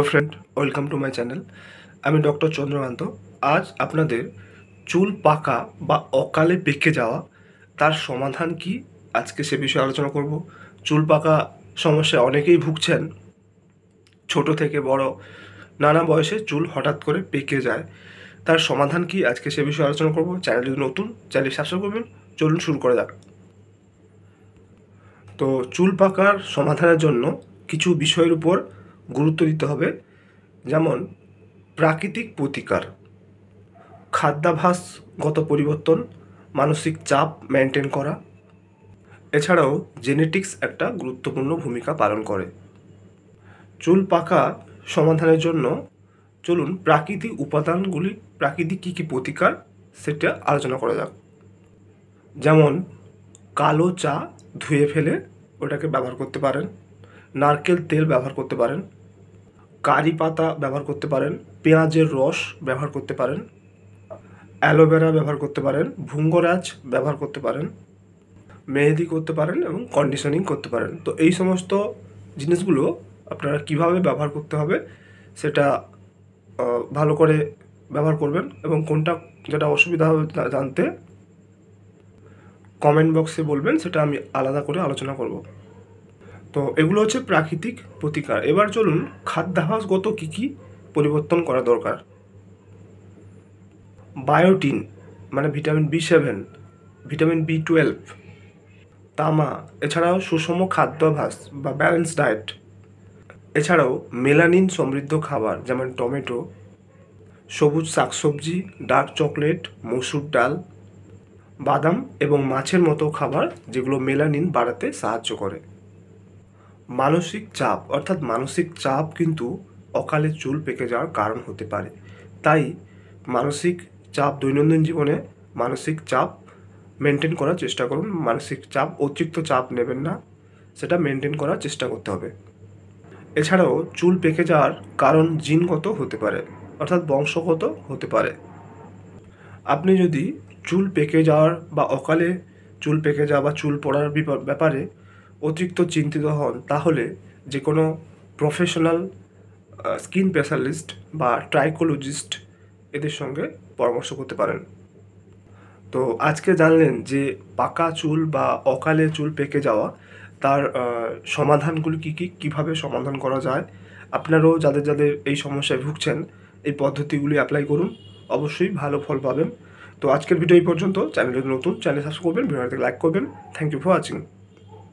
Friend, welcome to my channel. আমি doctor Chandrakant. আজ আপনাদের চুল পাকা বা অকালে পেকে যাওয়া তার সমাধান কি, আজকে সে বিষয়ে আলোচনা করব। চুল পাকা সমস্যায় অনেকেই ভুগছেন। ছোট থেকে বড় নানা বয়সে চুল হঠাৎ করে পেকে যায়, তার সমাধান কি, আজকে সে বিষয়ে আলোচনা করব। চ্যানেল যদি নতুন, চ্যানেল সাবস্ক্রাইব করবেন। চলুন শুরু করা যাক। তো চুল পাকার সমাধানের জন্য কিছু বিষয়ের উপর গুরুত্ব দিতে হবে, যেমন প্রাকৃতিক প্রতিকার, খাদ্যাভ্যাসগত পরিবর্তন, মানসিক চাপ মেনটেন করা। এছাড়াও জেনেটিক্স একটা গুরুত্বপূর্ণ ভূমিকা পালন করে। চুল পাকা সমাধানের জন্য চলুন প্রাকৃতিক উপাদানগুলি, প্রাকৃতিক কী কী প্রতিকার সেটা আলোচনা করা যাক। যেমন কালো চা ধুয়ে ফেলে ওটাকে ব্যবহার করতে পারেন, নারকেল তেল ব্যবহার করতে পারেন, কারি পাতা ব্যবহার করতে পারেন, পেঁয়াজের রস ব্যবহার করতে পারেন, অ্যালোভেরা ব্যবহার করতে পারেন, ভৃঙ্গরাজ ব্যবহার করতে পারেন, মেহেদি করতে পারেন এবং কন্ডিশনিং করতে পারেন। তো এই সমস্ত জিনিসগুলো আপনারা কিভাবে ব্যবহার করতে হবে সেটা ভালো করে ব্যবহার করবেন, এবং কোনটা যেটা অসুবিধা হবে জানতে কমেন্ট বক্সে বলবেন, সেটা আমি আলাদা করে আলোচনা করব। তো এগুলো হচ্ছে প্রাকৃতিক প্রতিকার। এবার চলুন খাদ্যাভ্যাসগত কী কী পরিবর্তন করা দরকার। বায়োটিন মানে ভিটামিন B7, ভিটামিন B12, তামা, এছাড়াও সুষম খাদ্যাভ্যাস বা ব্যালেন্স ডায়েট, এছাড়াও মেলানিন সমৃদ্ধ খাবার যেমন টমেটো, সবুজ শাকসবজি, ডার্ক চকলেট, মসুর ডাল, বাদাম এবং মাছের মতো খাবার যেগুলো মেলানিন বাড়াতে সাহায্য করে। মানসিক চাপ অর্থাৎ মানসিক চাপ কিন্তু অকালে চুল পেকে যাওয়ার কারণ হতে পারে। তাই মানসিক চাপ, দৈনন্দিন জীবনে মানসিক চাপ মেনটেন করার চেষ্টা করুন। মানসিক চাপ, অতিরিক্ত চাপ নেবেন না, সেটা মেনটেন করার চেষ্টা করতে হবে। এছাড়াও চুল পেকে যাওয়ার কারণ জিনগত হতে পারে, অর্থাৎ বংশগত হতে পারে। আপনি যদি চুল পেকে যাওয়ার বা অকালে চুল পেকে যাওয়া বা চুল পড়ার ব্যাপারে অতিরিক্ত চিন্তিত হন, তাহলে যে কোনো প্রফেশনাল স্কিন স্পেশালিস্ট বা ট্রাইকোলজিস্ট এদের সঙ্গে পরামর্শ করতে পারেন। তো আজকে জানলেন যে পাকা চুল বা অকালে চুল পেকে যাওয়া তার সমাধানগুলি কী কী, কীভাবে সমাধান করা যায়। আপনারাও যাদের যাদের এই সমস্যায় ভুগছেন এই পদ্ধতিগুলি অ্যাপ্লাই করুন, অবশ্যই ভালো ফল পাবেন। তো আজকের ভিডিও এই পর্যন্ত। চ্যানেল যদি নতুন, চ্যানেল সাবস্ক্রাইব করবেন, ভিডিওটাকে লাইক করবেন। Thank you for watching.